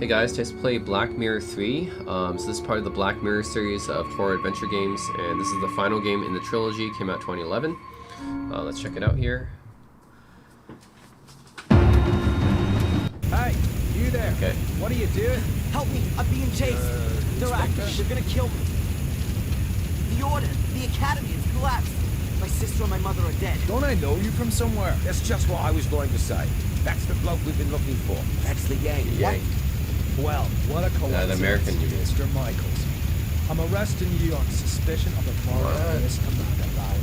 Hey guys, let's play Black Mirror 3. So this is part of the Black Mirror series of horror adventure games, and this is the final game in the trilogy. It came out 2011. Let's check it out here. Hey, you there. Okay. What are you doing? Help me, I'm being chased. They're after me, they're gonna kill me. The Order, the Academy has collapsed. My sister and my mother are dead. Don't I know you from somewhere? That's just what I was going to say. That's the bloke we've been looking for. That's the Yank. Yank. Well, what a coincidence, the American you mean. Mr. Michaels. I'm arresting you on suspicion of the murder of Miss Amanda Valley.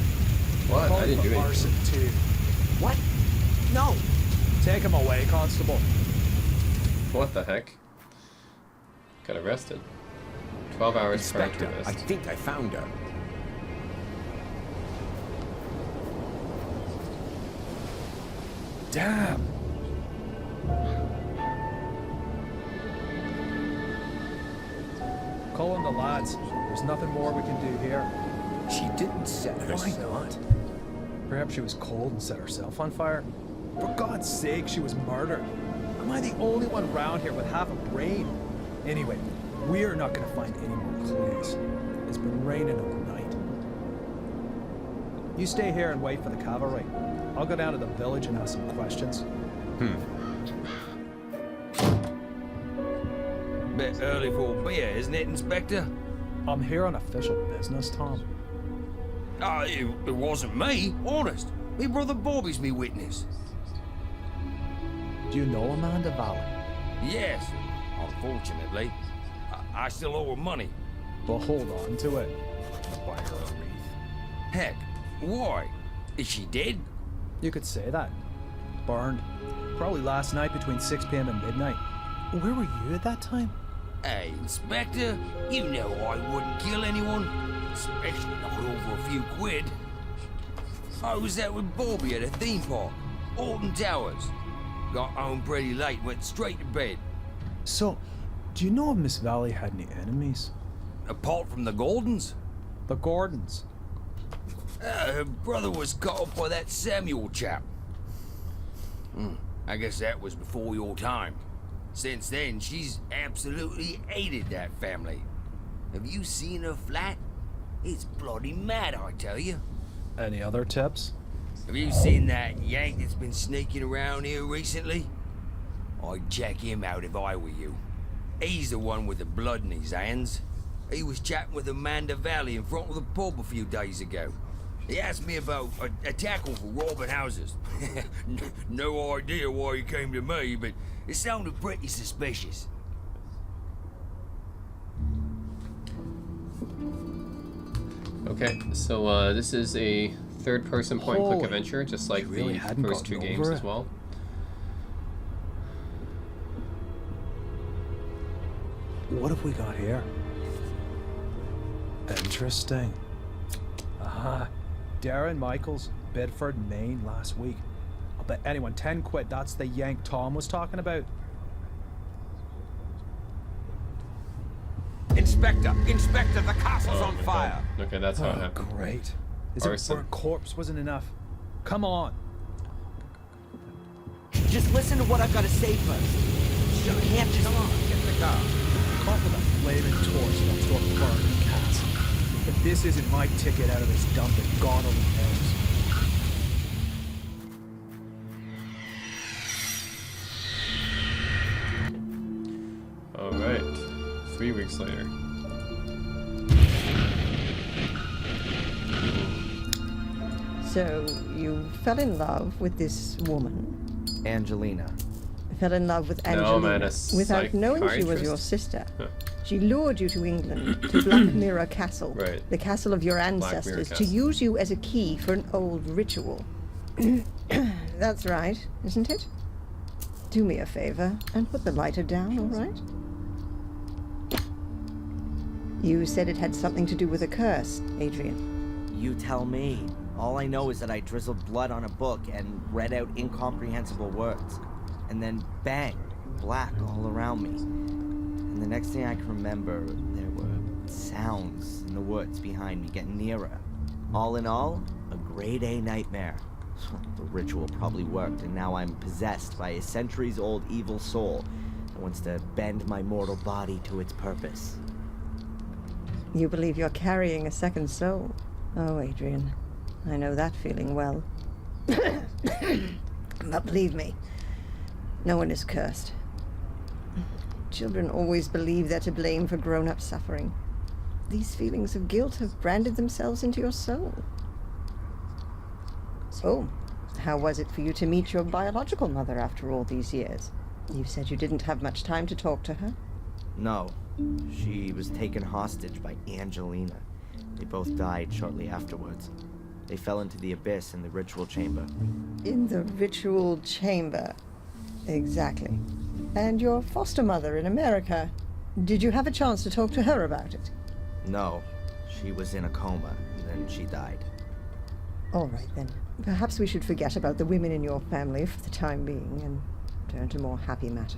What? I didn't do anything. Arson too. What? No. Take him away, Constable. What the heck? Got arrested. 12 hours prior to Inspector, arrest. I think I found her. Damn. Calling the lads. There's nothing more we can do here. She didn't set Why herself. not? Perhaps she was cold and set herself on fire. For God's sake, she was murdered. Am I the only one around here with half a brain? Anyway, we're not gonna find any more clues. It's been raining all night. You stay here and wait for the cavalry. I'll go down to the village and ask some questions. Bit early for a beer, isn't it, Inspector? I'm here on official business, Tom. It wasn't me, honest. Me brother Bobby's me witness. Do you know Amanda Valley? Yes, unfortunately. I still owe her money. Well, hold on to it. Buy her a wreath. Heck, why? Is she dead? You could say that. Burned. Probably last night between 6 p.m. and midnight. Where were you at that time? Hey, Inspector, you know I wouldn't kill anyone. Especially not over a few quid. I was out with Bobby at a theme park, Alton Towers. Got home pretty late, went straight to bed. So, do you know if Miss Valley had any enemies? Apart from the Gordons, The Gordons. her brother was caught up by that Samuel chap. I guess that was before your time. Since then, she's absolutely hated that family. Have you seen her flat? It's bloody mad, I tell you. Any other tips? Have you seen that Yank that's been sneaking around here recently? I'd check him out if I were you. He's the one with the blood in his hands. He was chatting with Amanda Valley in front of the pub a few days ago. He asked me about a tackle for robbing houses. No idea why he came to me, but it sounded pretty suspicious. Okay, so this is a third-person point-and-click Holy, adventure, just like you really the hadn't first two gotten games over as it. well. What have we got here? Interesting. Darren Michaels, Bedford, Maine, last week. I'll bet anyone 10 quid that's the Yank Tom was talking about. Inspector! Inspector, the castle's on fire! Okay, that's how it Oh, happened. great. Is Arson. it burnt corpse wasn't enough? Come on. Just listen to what I've got to say first. You can't just... Come on, get in the car. Caught with a flaming torch next to a burning castle. If this isn't my ticket out of this dump, then God only knows. Alright, 3 weeks later. So, you fell in love with this woman, Angelina. fell in love with No, Angelina, man, a without knowing she was your psychiatrist. sister. Huh. She lured you to England, to Black Mirror Castle, Right. the castle of your Mirror ancestors, to Castle. use you as a key for an old ritual. That's right, isn't it? Do me a favor and put the lighter down, all right? You said it had something to do with a curse, Adrian. You tell me. All I know is that I drizzled blood on a book and read out incomprehensible words. And then bang, black all around me. And the next thing I can remember, there were sounds in the woods behind me getting nearer. All in all, a grade A nightmare. The ritual probably worked, and now I'm possessed by a centuries-old evil soul wants to bend my mortal body to its purpose. You believe you're carrying a second soul? Oh, Adrian, I know that feeling well. But believe me, no one is cursed. Children always believe they're to blame for grown-up suffering. These feelings of guilt have branded themselves into your soul. So, how was it for you to meet your biological mother after all these years? You said you didn't have much time to talk to her. No, she was taken hostage by Angelina. They both died shortly afterwards. They fell into the abyss in the ritual chamber. In the ritual chamber. Exactly. And your foster mother in America. Did you have a chance to talk to her about it? No, she was in a coma, and then she died. All right, then. Perhaps we should forget about the women in your family for the time being and turn to more happy matters.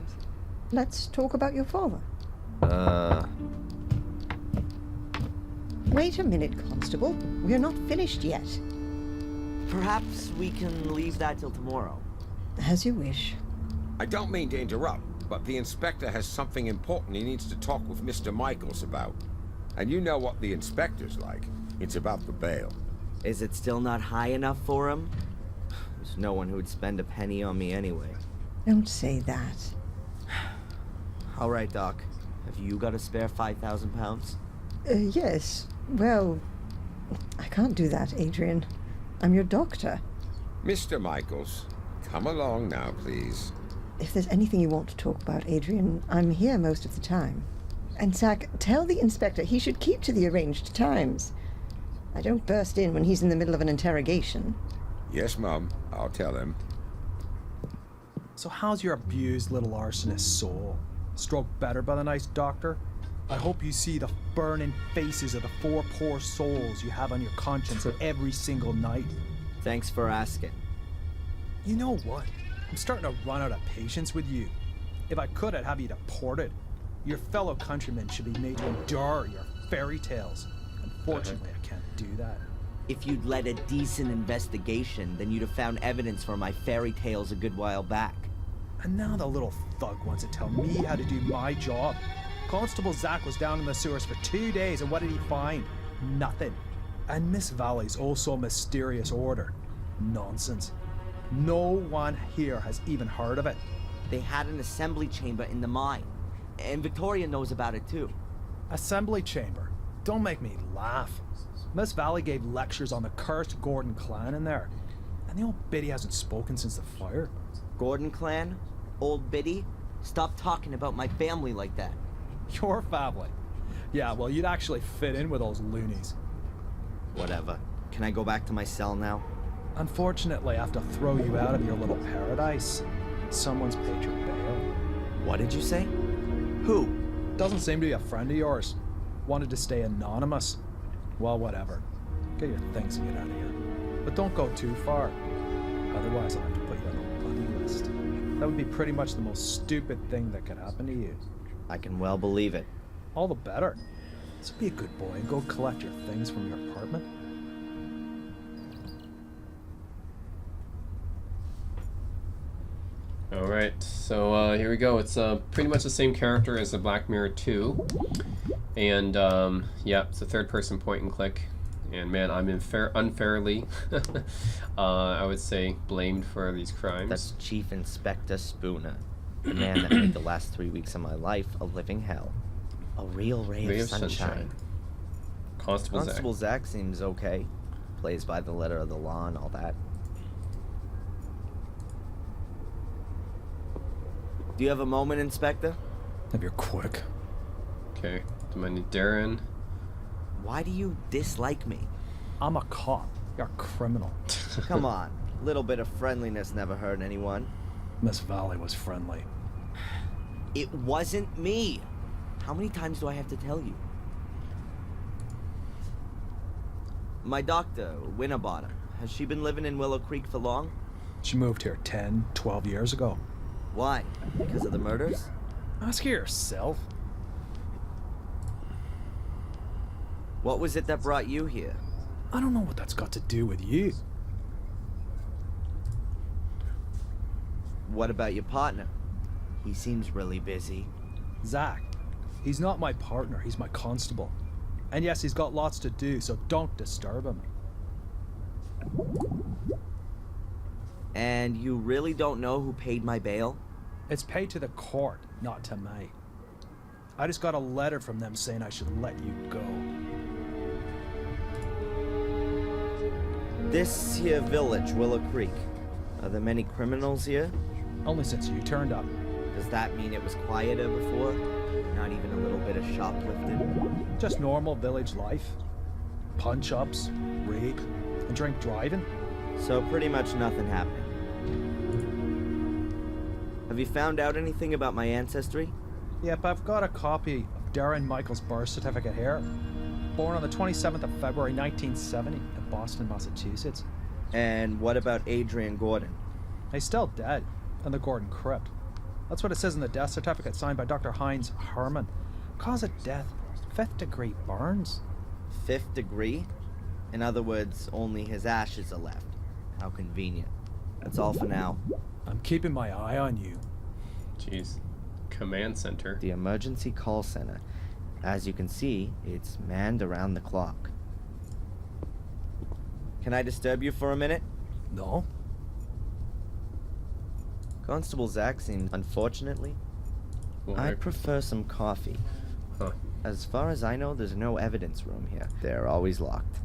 Let's talk about your father. Wait a minute, Constable. We're not finished yet. Perhaps we can leave that till tomorrow. As you wish. I don't mean to interrupt, but the inspector has something important he needs to talk with Mr. Michaels about. And you know what the inspector's like. It's about the bail. Is it still not high enough for him? There's no one who would spend a penny on me anyway. Don't say that. All right, Doc. Have you got a spare 5,000 pounds? Yes. Well, I can't do that, Adrian. I'm your doctor. Mr. Michaels, come along now, please. If there's anything you want to talk about, Adrian, I'm here most of the time. And Zach, tell the inspector he should keep to the arranged times. I don't burst in when he's in the middle of an interrogation. Yes, Mum. I'll tell him. So how's your abused little arsonist soul? Stroke better by the nice doctor? I hope you see the burning faces of the 4 poor souls you have on your conscience every single night. Thanks for asking. You know what? I'm starting to run out of patience with you. If I could, I'd have you deported. Your fellow countrymen should be made to endure your fairy tales. Unfortunately, I can't do that. If you'd led a decent investigation, then you'd have found evidence for my fairy tales a good while back. And now the little thug wants to tell me how to do my job. Constable Zach was down in the sewers for 2 days, and what did he find? Nothing. And Miss Valley's also mysterious order. Nonsense. No one here has even heard of it. They had an assembly chamber in the mine. And Victoria knows about it too. Assembly chamber? Don't make me laugh. Miss Valley gave lectures on the cursed Gordon clan in there. And the old biddy hasn't spoken since the fire. Gordon clan? Old Biddy? Stop talking about my family like that. Your family? Yeah, well, you'd actually fit in with those loonies. Whatever. Can I go back to my cell now? Unfortunately, I have to throw you out of your little paradise. Someone's paid your bail. What did you say? Who? Doesn't seem to be a friend of yours. Wanted to stay anonymous. Well, whatever. Get your things and get out of here. But don't go too far. Otherwise, I'll have to put you on a bloody list. That would be pretty much the most stupid thing that could happen to you. I can well believe it. All the better. So be a good boy and go collect your things from your apartment. Alright, so here we go. It's pretty much the same character as the Black Mirror 2. And, yeah, it's a third-person point-and-click. And, man, I'm unfairly, I would say, blamed for these crimes. That's Chief Inspector Spooner. The man that made the last 3 weeks of my life a living hell. A real ray of sunshine. Constable Zach seems okay. Plays by the letter of the law and all that. Do you have a moment, Inspector? If you're quick. Okay, do I need Darren? Why do you dislike me? I'm a cop. You're a criminal. Come on. A little bit of friendliness never hurt anyone. Miss Valley was friendly. It wasn't me. How many times do I have to tell you? My doctor, Winterbottom, has she been living in Willow Creek for long? She moved here 10, 12 years ago. Why? Because of the murders? Ask her yourself. What was it that brought you here? I don't know what that's got to do with you. What about your partner? He seems really busy. Zach, he's not my partner, he's my constable. And yes, he's got lots to do, so don't disturb him. And you really don't know who paid my bail? It's paid to the court, not to me. I just got a letter from them saying I should let you go. This here village, Willow Creek. Are there many criminals here? Only since you turned up. Does that mean it was quieter before? Not even a little bit of shoplifting? Just normal village life. Punch-ups, rape, and drink driving. So pretty much nothing happening. Have you found out anything about my ancestry? Yep, I've got a copy of Darren Michael's birth certificate here. Born on the 27th of February 1970 in Boston, Massachusetts. And what about Adrian Gordon? He's still dead in the Gordon Crypt. That's what it says in the death certificate signed by Dr. Heinz Herman. Cause of death, 5th degree burns. 5th degree? In other words, only his ashes are left. How convenient. That's all for now. I'm keeping my eye on you. Jeez. Command center. The emergency call center. As you can see, it's manned around the clock. Can I disturb you for a minute? No? Constable Zach seems unfortunately. I prefer some coffee. Huh. As far as I know, there's no evidence room here. They're always locked.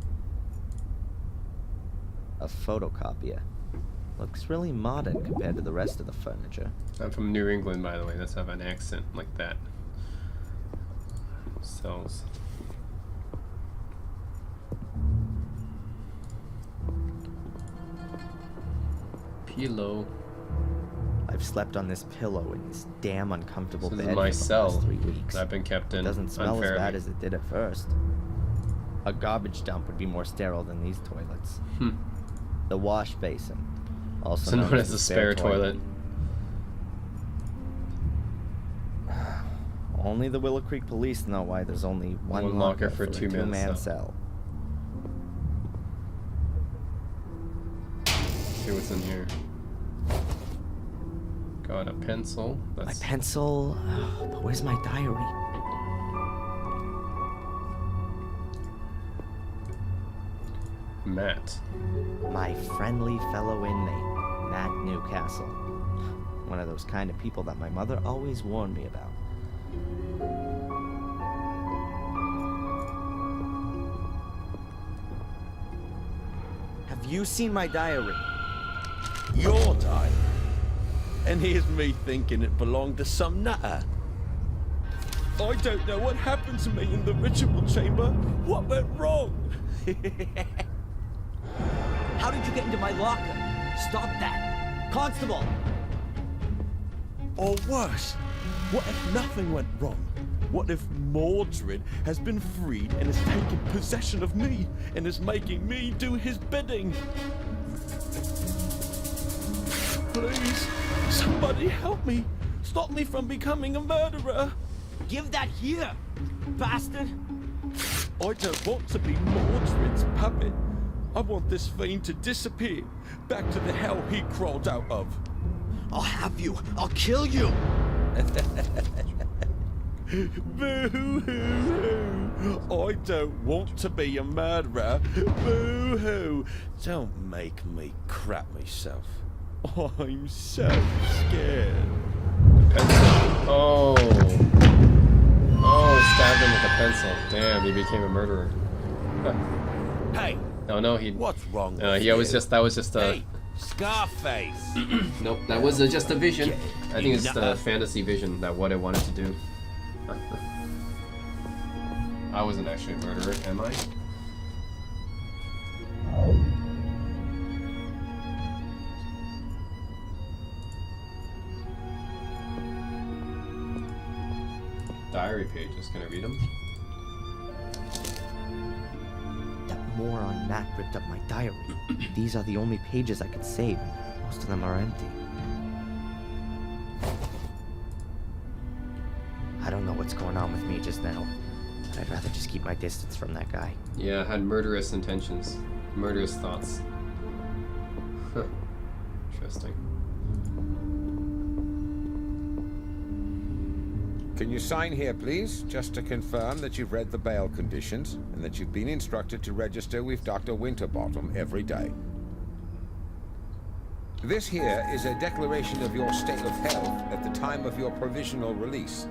A photocopier. Looks really modern compared to the rest of the furniture. I'm from New England, by the way. Let's have an accent like that. Cells. Pillow. I've slept on this pillow in this damn uncomfortable This bed is my for the cell last 3 weeks. that I've been kept It in doesn't smell unfairly. as bad as it did at first. A garbage dump would be more sterile than these toilets. The wash basin, also So known as the a spare toilet. Only the Willow Creek police know why there's only one One locker locker for a a two-man two-man cell. cell. See what's in here. Got a pencil. My That's pencil, but where's my diary? Matt. My friendly fellow inmate, Matt Newcastle. One of those kind of people that my mother always warned me about. Have you seen my diary? Your diary? And here's me thinking it belonged to some nutter. I don't know what happened to me in the ritual chamber. What went wrong? How did you get into my locker? Stop that! Constable! Or worse, what if nothing went wrong? What if Mordred has been freed and has taken possession of me and is making me do his bidding? Please, somebody help me. Stop me from becoming a murderer. Give that here, bastard! I don't want to be Mordred's puppet. I want this fiend to disappear, back to the hell he crawled out of. I'll have you! I'll kill you! Boo-hoo-hoo! I don't want to be a murderer. Boo-hoo! Don't make me crap myself. I'm so scared. Pencil. Oh. Oh, stabbed him with a pencil. Damn, he became a murderer. Hey, Oh no, he. what's wrong with That was you? just a. Hey, Scarface! Nope, that was just a vision. I think it's just nutter. a fantasy vision that what I wanted to do. I wasn't actually a murderer, am I? Diary pages, can I read them? That moron Matt ripped up my diary. These are the only pages I could save. Most of them are empty. I don't know what's going on with me just now, but I'd rather just keep my distance from that guy. Yeah, I had murderous intentions. Murderous thoughts. Huh. Interesting. Can you sign here, please? Just to confirm that you've read the bail conditions and that you've been instructed to register with Dr. Winterbottom every day. This here is a declaration of your state of health at the time of your provisional release.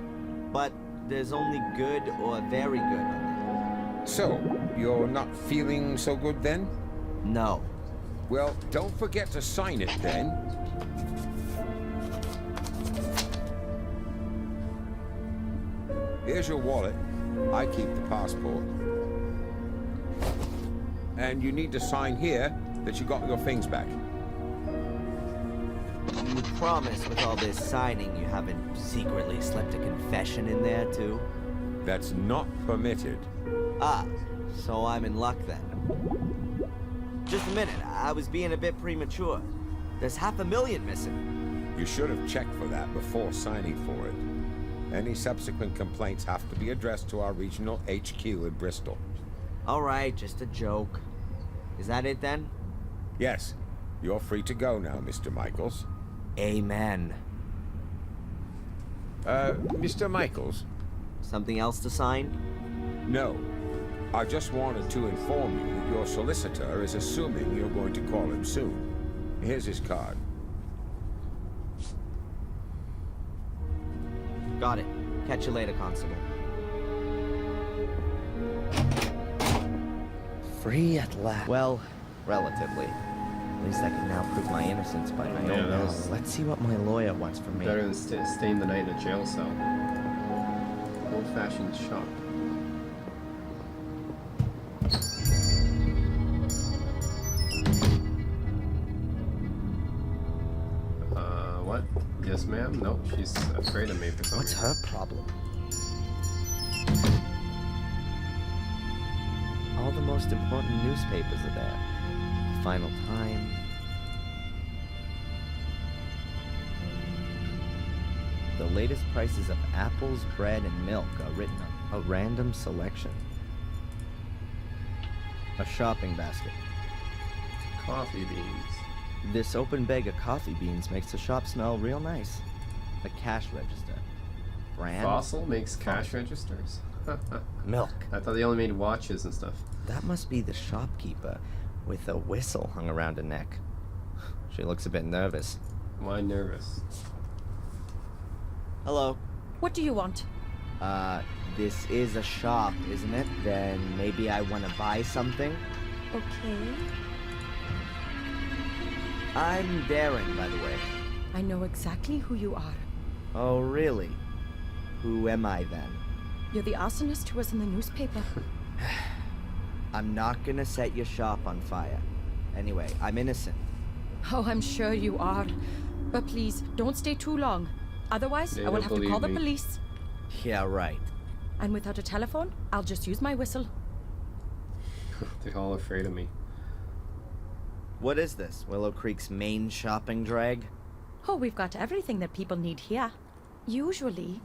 But there's only good or very good on So, you're not feeling so good then? it. No. Well, don't forget to sign it then. Here's your wallet. I keep the passport. And you need to sign here that you got your things back. You promise with all this signing you haven't secretly slipped a confession in there, too? That's not permitted. Ah, so I'm in luck then. Just a minute, I was being a bit premature. There's $500,000 missing. You should have checked for that before signing for it. Any subsequent complaints have to be addressed to our regional HQ in Bristol. Alright, just a joke. Is that it then? Yes, you're free to go now, Mr. Michaels. Amen. Mr. Michaels? Something else to sign? No. I just wanted to inform you that your solicitor is assuming you're going to call him soon. Here's his card. Got it. Catch you later, Constable. Free at last. Well, relatively. At least I can now prove my innocence by my Yeah, own no. nose. Let's see what my lawyer wants from me. Better than staying the night in a jail cell. Old-fashioned shop. What? Yes, ma'am? Nope, she's afraid of me for some What's reason. her problem? All the most important newspapers are there. Final Time. The latest prices of apples, bread, and milk are written on a random selection. A shopping basket. Coffee beans. This open bag of coffee beans makes the shop smell real nice. A cash register. Brand? Fossil makes cash registers? Milk. I thought they only made watches and stuff. That must be the shopkeeper with a whistle hung around her neck. She looks a bit nervous. Why nervous? Hello. What do you want? This is a shop, isn't it? Then maybe I want to buy something? Okay. I'm Darren, by the way. I know exactly who you are. Oh, really? Who am I then? You're the arsonist who was in the newspaper. I'm not gonna set your shop on fire. Anyway, I'm innocent. Oh, I'm sure you are. But please, don't stay too long. Otherwise, They I will don't have to call the believe me. police. Yeah, right. And without a telephone, I'll just use my whistle. They're all afraid of me. What is this? Willow Creek's main shopping drag? Oh, we've got everything that people need here. Usually,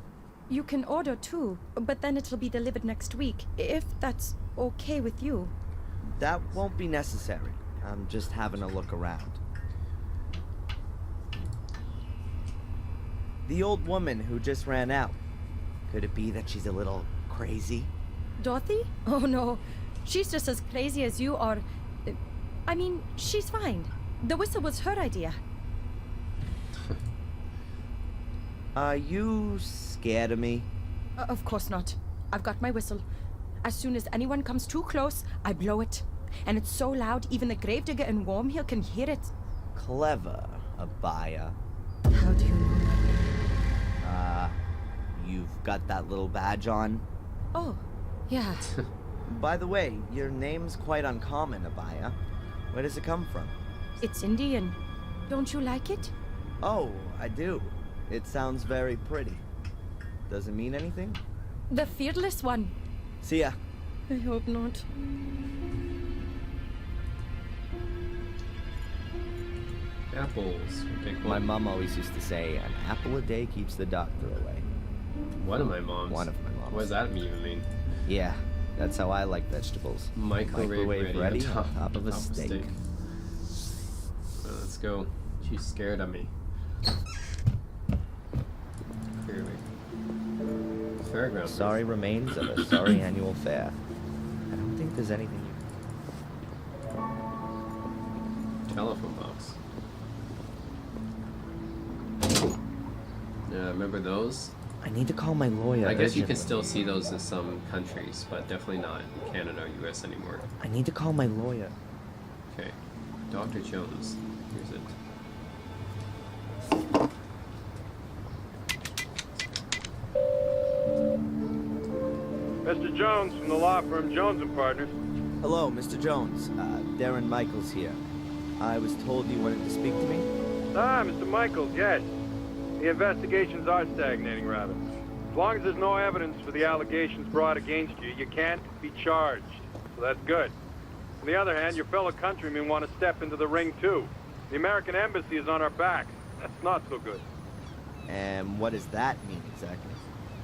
you can order too, but then it'll be delivered next week, if that's okay with you. That won't be necessary. I'm just having a look around. The old woman who just ran out. Could it be that she's a little crazy? Dorothy? Oh no, she's just as crazy as you are. I mean, she's fine. The whistle was her idea. Are you scared of me? Of course not. I've got my whistle. As soon as anyone comes too close, I blow it. And it's so loud, even the gravedigger in Wormhill can hear it. Clever, Abaya. How do you know? You've got that little badge on? Oh, yeah. By the way, your name's quite uncommon, Abaya. Where does it come from? It's Indian. Don't you like it? Oh, I do. It sounds very pretty. Does it mean anything? The fearless one. See ya. I hope not. Apples. Pick My one. mom always used to say, an apple a day keeps the doctor away. One of my moms. One of my moms. What does that even mean? Yeah, that's how I like vegetables. Microwave ready on top of a steak. Well, let's go. She's scared of me. Clearly. fairground. Sorry remains of a sorry annual fair. I don't think there's anything you... Telephone box. Yeah, remember those? I need to call my lawyer. I guess you can urgently. still see those in some countries, but definitely not in Canada or US anymore. I need to call my lawyer. Okay. Dr. Jones. Here's it. Mr. Jones from the law firm Jones & Partners. Hello, Mr. Jones. Darren Michaels here. I was told you wanted to speak to me. Ah, Mr. Michaels, yes. The investigations are stagnating, rather. As long as there's no evidence for the allegations brought against you, you can't be charged. So that's good. On the other hand, your fellow countrymen want to step into the ring, too. The American embassy is on our backs. That's not so good. And what does that mean exactly?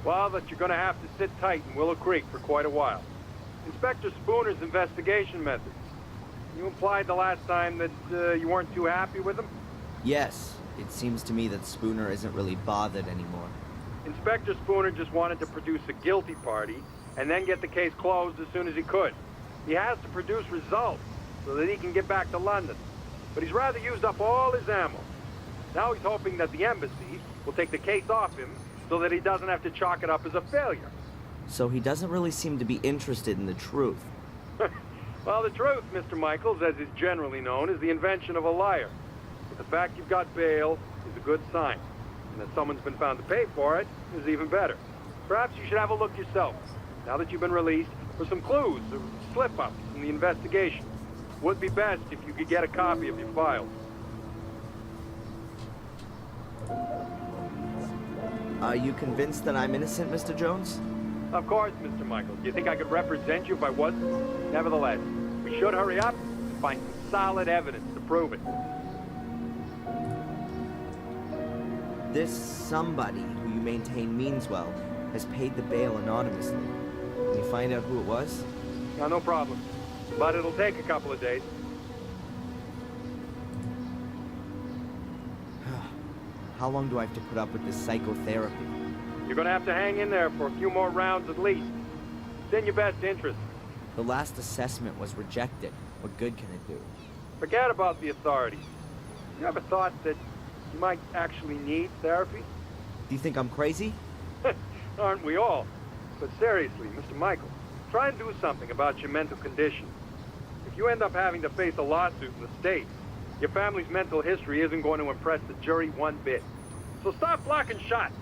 Well, that you're going to have to sit tight in Willow Creek for quite a while. Inspector Spooner's investigation methods. You implied the last time that you weren't too happy with them? Yes, it seems to me that Spooner isn't really bothered anymore. Inspector Spooner just wanted to produce a guilty party and then get the case closed as soon as he could. He has to produce results so that he can get back to London. But he's rather used up all his ammo. Now he's hoping that the embassy will take the case off him so that he doesn't have to chalk it up as a failure. So he doesn't really seem to be interested in the truth. Well, the truth, Mr. Michaels, as is generally known, is the invention of a liar. But the fact you've got bail is a good sign. And that someone's been found to pay for it is even better. Perhaps you should have a look yourself, now that you've been released, for some clues or slip-ups in the investigation. Would be best if you could get a copy of your files. Are you convinced that I'm innocent, Mr. Jones? Of course, Mr. Michaels. Do you think I could represent you if I wasn't? Nevertheless, we should hurry up and find some solid evidence to prove it. This somebody who you maintain means well has paid the bail anonymously. Can you find out who it was? No problem. But it'll take a couple of days. How long do I have to put up with this psychotherapy? You're gonna have to hang in there for a few more rounds at least. It's in your best interest. The last assessment was rejected. What good can it do? Forget about the authorities. You ever thought that you might actually need therapy? Do you think I'm crazy? Aren't we all? But seriously, Mr. Michael, try and do something about your mental condition. If you end up having to face a lawsuit in the States, your family's mental history isn't going to impress the jury one bit. So stop blocking shots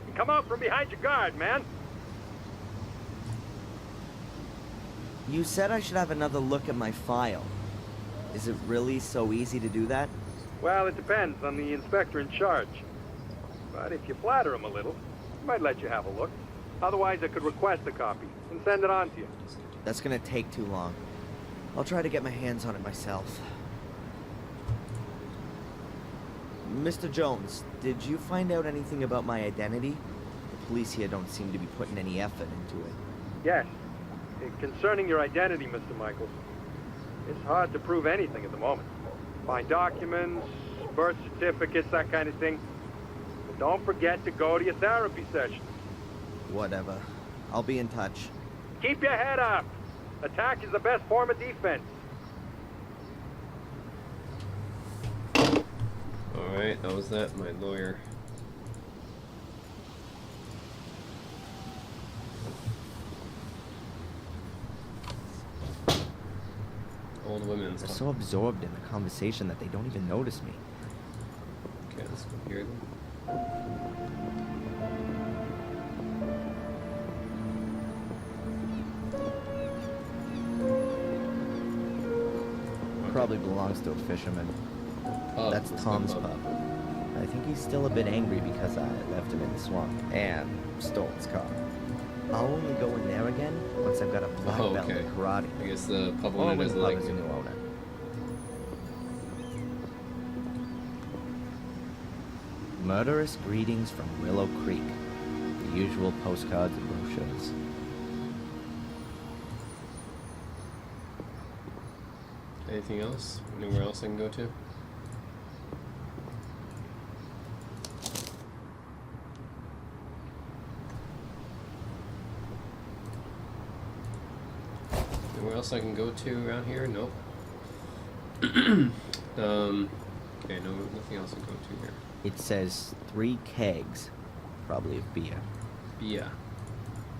and come out from behind your guard, man. You said I should have another look at my file. Is it really so easy to do that? Well, it depends on the inspector in charge. But if you flatter him a little, he might let you have a look. Otherwise, I could request a copy and send it on to you. That's gonna take too long. I'll try to get my hands on it myself. Mr. Jones, did you find out anything about my identity? The police here don't seem to be putting any effort into it. Yes. Concerning your identity, Mr. Michaels, it's hard to prove anything at the moment. Find documents, birth certificates, that kind of thing. But don't forget to go to your therapy session. Whatever. I'll be in touch. Keep your head up. Attack is the best form of defense. Alright, that was that, my lawyer. Old women's. They're so absorbed in the conversation that they don't even notice me. Okay, let's go here then. Probably belongs to a fisherman. Pub. That's Let's go Tom's pub. pub. I think he's still a bit angry because I left him in the swamp and stole his car. I'll only go in there again once I've got a black Oh, belt okay. in karate. I guess the pub Or owner when the doesn't pub like has a me. new owner. Murderous greetings from Willow Creek. The usual postcards and brochures. Anything else? Anywhere else I can go to? Anywhere else I can go to around here? Nope. Okay, no, nothing else to go to here. It says 3 kegs, probably of beer. Yeah.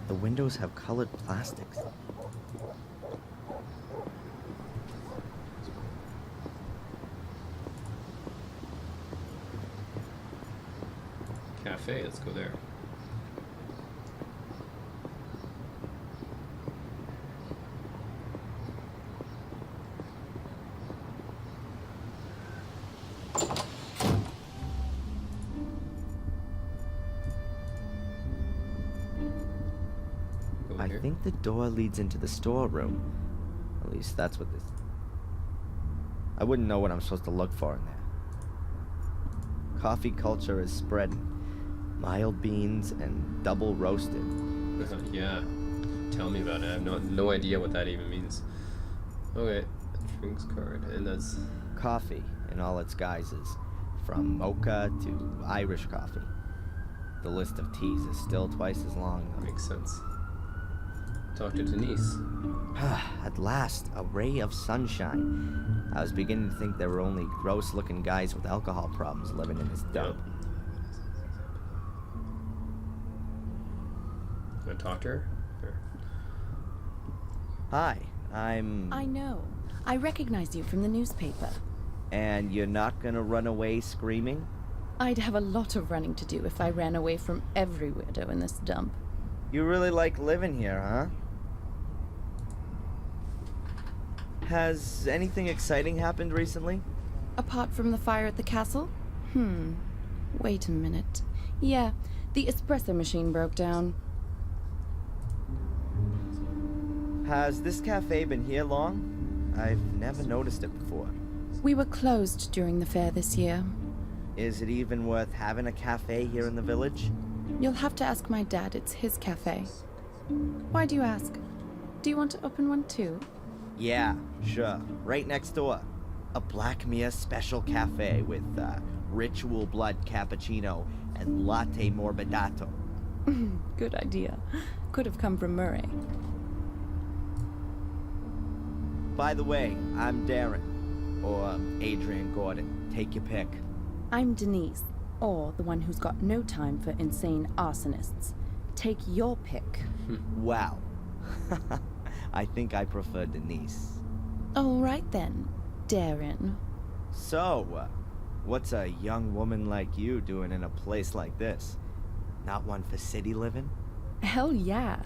The windows have colored plastics. Cafe, let's go there. Go I here. think the door leads into the storeroom. At least that's what this... I wouldn't know what I'm supposed to look for in there. Coffee culture is spreading. Mild beans and double roasted. Yeah. Tell me about it. I have no idea what that even means. Okay. Drinks card. And that's... Coffee in all its guises. From mocha to Irish coffee. The list of teas is still twice as long, though. Makes sense. Talk to Denise. At last, a ray of sunshine. I was beginning to think there were only gross-looking guys with alcohol problems living in this dump. Want to talk to her? Or... Hi, I'm... I know. I recognize you from the newspaper. And you're not gonna run away screaming? I'd have a lot of running to do if I ran away from every weirdo in this dump. You really like living here, huh? Has anything exciting happened recently? Apart from the fire at the castle? Wait a minute. Yeah, the espresso machine broke down. Has this cafe been here long? I've never noticed it before. We were closed during the fair this year. Is it even worth having a cafe here in the village? You'll have to ask my dad. It's his cafe. Why do you ask? Do you want to open one too? Yeah, sure. Right next door. A Blackmere special cafe with ritual blood cappuccino and latte morbidato. Good idea. Could have come from Murray. By the way, I'm Darren. Or Adrian Gordon. Take your pick. I'm Denise, or the one who's got no time for insane arsonists. Take your pick. Wow. I think I prefer Denise. All right then, Darren. So, what's a young woman like you doing in a place like this? Not one for city living? Hell yeah.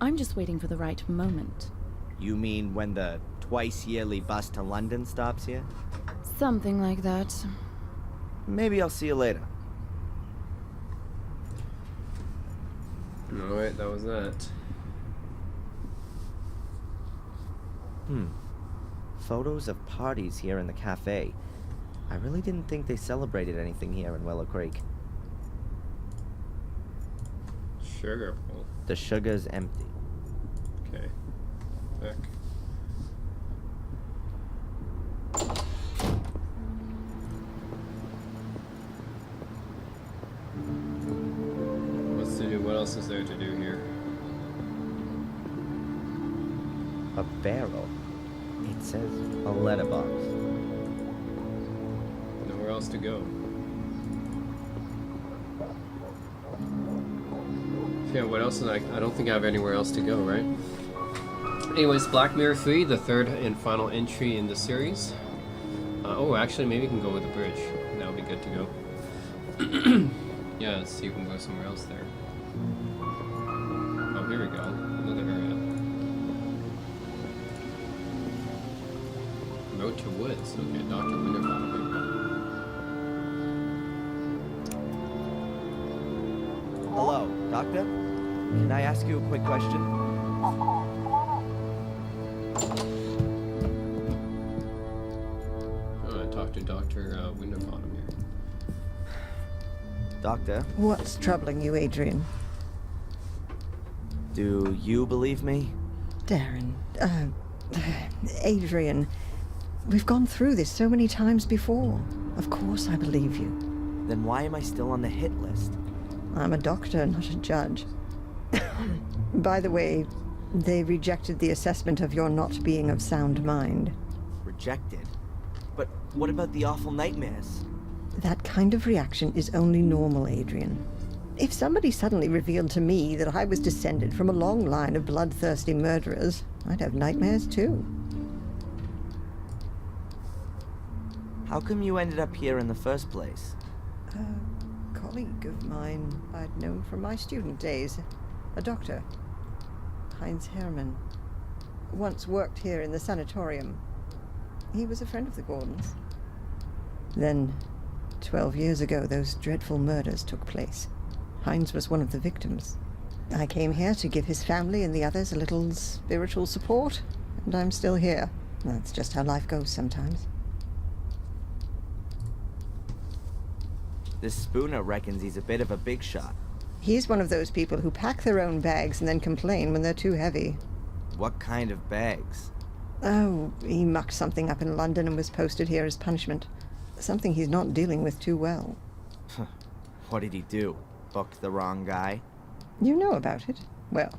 I'm just waiting for the right moment. You mean when the twice-yearly bus to London stops here? Something like that. Maybe I'll see you later. Alright, that was that. Photos of parties here in the cafe. I really didn't think they celebrated anything here in Willow Creek. Sugar bowl. The sugar's empty. Okay. Back. What's to do? What else is there to do here? A barrel. It says a letterbox. Nowhere else to go. Yeah, what else is I don't think I have anywhere else to go, right? Anyways, Black Mirror 3, the third and final entry in the series. Oh, actually, maybe we can go with the bridge. That would be good to go. Yeah, let's see if we can go somewhere else there. Oh, here we go. Another area. Road to Woods. Okay, Dr. Winterbottom. Hello, Doctor? Can I ask you a quick question? Talk to Dr. Winterbottom here. Doctor, What's troubling you, Adrian? do you believe me? Darren, Adrian, we've gone through this so many times before. Of course I believe you. Then why am I still on the hit list? I'm a doctor, not a judge. By the way, They rejected the assessment of your not being of sound mind. Rejected? But what about the awful nightmares? That kind of reaction is only normal, Adrian. If somebody suddenly revealed to me that I was descended from a long line of bloodthirsty murderers, I'd have nightmares too. How come you ended up here in the first place? A colleague of mine I'd known from my student days. A doctor. Heinz Hermann. Once worked here in the sanatorium. He was a friend of the Gordons. Then, 12 years ago, those dreadful murders took place. Heinz was one of the victims. I came here to give his family and the others a little spiritual support, and I'm still here. That's just how life goes sometimes. This Spooner reckons he's a bit of a big shot. He's one of those people who pack their own bags and then complain when they're too heavy. What kind of bags? Oh, he mucked something up in London and was posted here as punishment. Something he's not dealing with too well. What did he do? Book the wrong guy? You know about it. Well,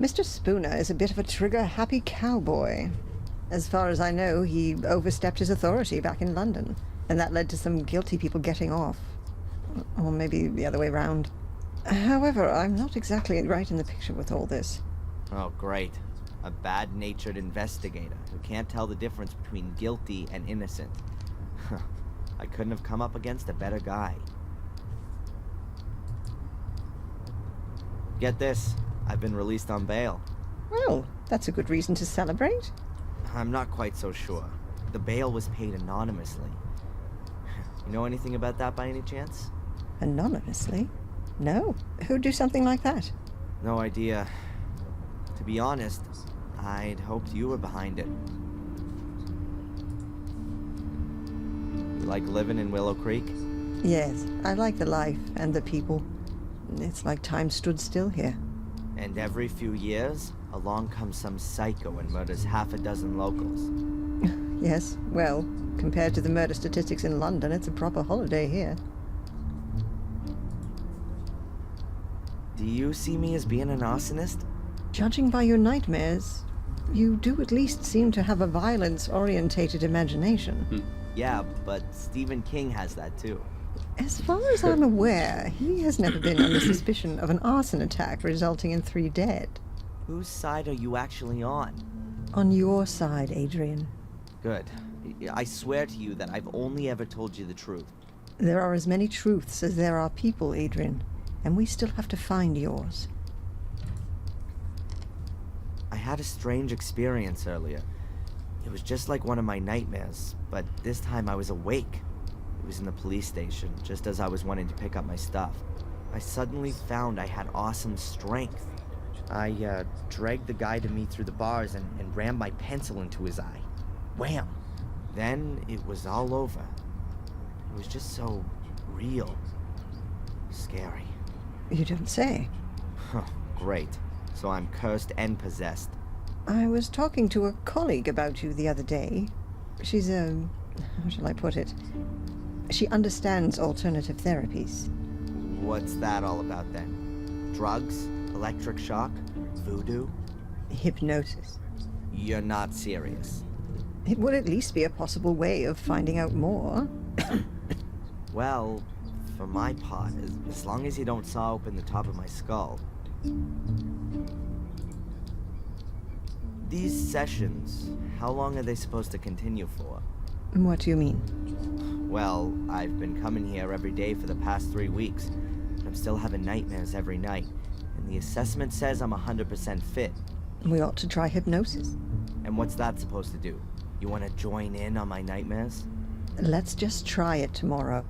Mr. Spooner is a bit of a trigger-happy cowboy. As far as I know, he overstepped his authority back in London, and that led to some guilty people getting off. Or maybe the other way round. However, I'm not exactly right in the picture with all this. Oh, great. A bad-natured investigator who can't tell the difference between guilty and innocent. I couldn't have come up against a better guy. Get this, I've been released on bail. Well, that's a good reason to celebrate. I'm not quite so sure. The bail was paid anonymously. You know anything about that by any chance? Anonymously? No. Who'd do something like that? No idea. To be honest, I'd hoped you were behind it. You like living in Willow Creek? Yes, I like the life and the people. It's like time stood still here. And every few years, along comes some psycho and murders half a dozen locals. Yes, well, compared to the murder statistics in London, it's a proper holiday here. Do you see me as being an arsonist? Judging by your nightmares, you do at least seem to have a violence-orientated imagination. Yeah, but Stephen King has that too. As far as I'm aware, he has never been under suspicion of an arson attack resulting in 3 dead. Whose side are you actually on? On your side, Adrian. Good. I swear to you that I've only ever told you the truth. There are as many truths as there are people, Adrian, and we still have to find yours. I had a strange experience earlier. It was just like one of my nightmares, but this time I was awake. It was in the police station, just as I was wanting to pick up my stuff. I suddenly found I had awesome strength. I dragged the guy to me through the bars and rammed my pencil into his eye. Wham! Then it was all over. It was just so real. Scary. You don't say. Huh, great. So I'm cursed and possessed. I was talking to a colleague about you the other day. She's how shall I put it? She understands alternative therapies. What's that all about then? Drugs? Electric shock? Voodoo? Hypnosis. You're not serious. It would at least be a possible way of finding out more. Well, for my part, as long as you don't saw open the top of my skull. These sessions, how long are they supposed to continue for? What do you mean? Well, I've been coming here every day for the past 3 weeks, and I'm still having nightmares every night, and the assessment says I'm 100% fit. We ought to try hypnosis. And what's that supposed to do? You want to join in on my nightmares? Let's just try it tomorrow.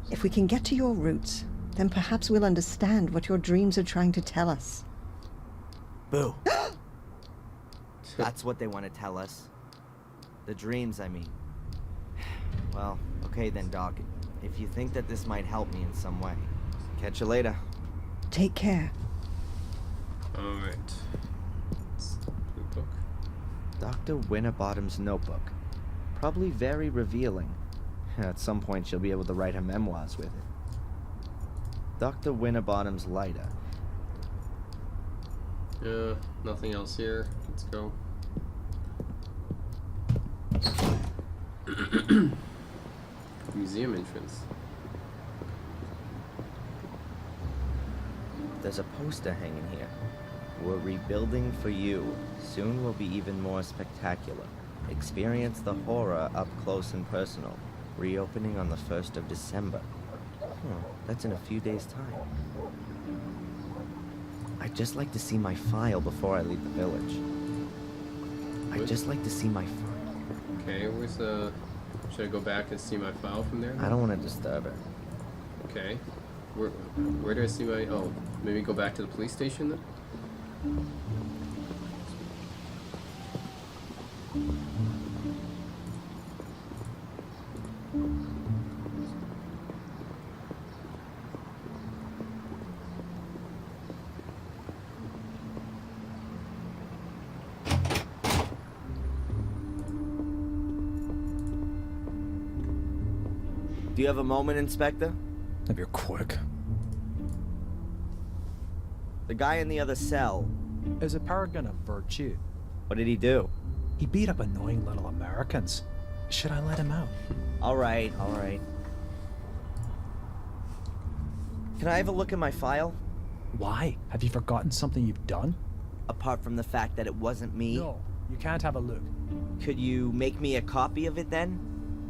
If we can get to your roots, then perhaps we'll understand what your dreams are trying to tell us. Boo! That's what they want to tell us. The dreams, I mean. Well, okay then, Doc. If you think that this might help me in some way. Catch you later. Take care. Alright. New book. Dr. Winterbottom's notebook. Probably very revealing. At some point she'll be able to write her memoirs with it. Dr. Winterbottom's lighter. Nothing else here. Let's go. Museum entrance. There's a poster hanging here. We're rebuilding for you. Soon we'll be even more spectacular. Experience the horror up close and personal. Reopening on the 1st of December. That's in a few days' time. I'd just like to see my file before I leave the village. I'd just like to see my file. Okay, where's the... Should I go back and see my file from there? I don't want to disturb her. Okay. Where do I see my... Oh, maybe go back to the police station then? Do you have a moment, Inspector? If you're quick. The guy in the other cell. Is a paragon of virtue. What did he do? He beat up annoying little Americans. Should I let him out? All right, all right. Can I have a look at my file? Why? Have you forgotten something you've done? Apart from the fact that it wasn't me? No, you can't have a look. Could you make me a copy of it then?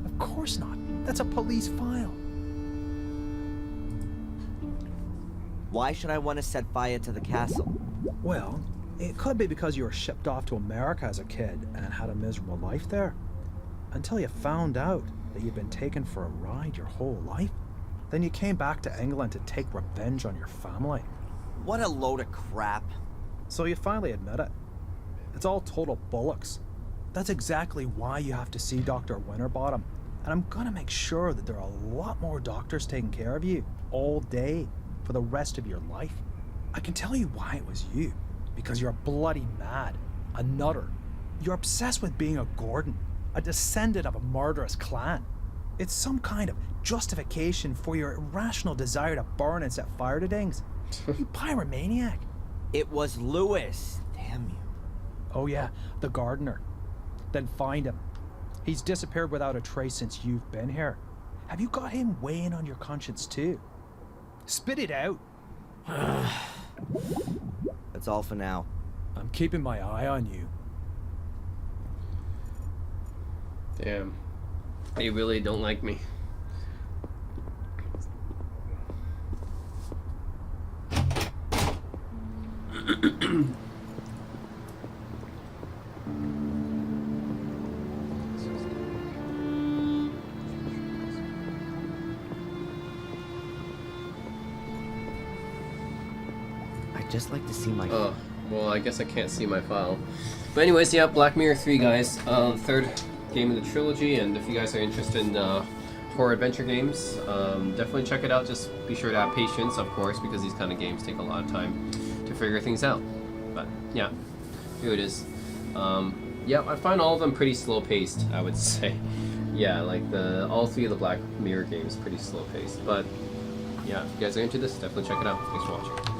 Of course not. That's a police file. Why should I want to set fire to the castle? Well, it could be because you were shipped off to America as a kid and had a miserable life there. Until you found out that you'd been taken for a ride your whole life. Then you came back to England to take revenge on your family. What a load of crap. So you finally admit it. It's all total bollocks. That's exactly why you have to see Dr. Winterbottom. And I'm gonna make sure that there are a lot more doctors taking care of you all day for the rest of your life. I can tell you why it was you. Because you're bloody mad. A nutter. You're obsessed with being a Gordon. A descendant of a murderous clan. It's some kind of justification for your irrational desire to burn and set fire to things. You pyromaniac. It was Lewis. Damn you. Oh yeah, the gardener. Then find him. He's disappeared without a trace since you've been here. Have you got him weighing on your conscience too? Spit it out. That's all for now. I'm keeping my eye on you. Damn. They really don't like me. I'd just like to see my... Oh, well, I guess I can't see my file. But anyways, yeah, Black Mirror 3, guys. Third game of the trilogy, and if you guys are interested in horror adventure games, definitely check it out. Just be sure to have patience, of course, because these kind of games take a lot of time to figure things out. But yeah, here it is. Yeah, I find all of them pretty slow-paced, I would say. Yeah, like all three of the Black Mirror games pretty slow-paced. But yeah, if you guys are into this, definitely check it out. Thanks for watching.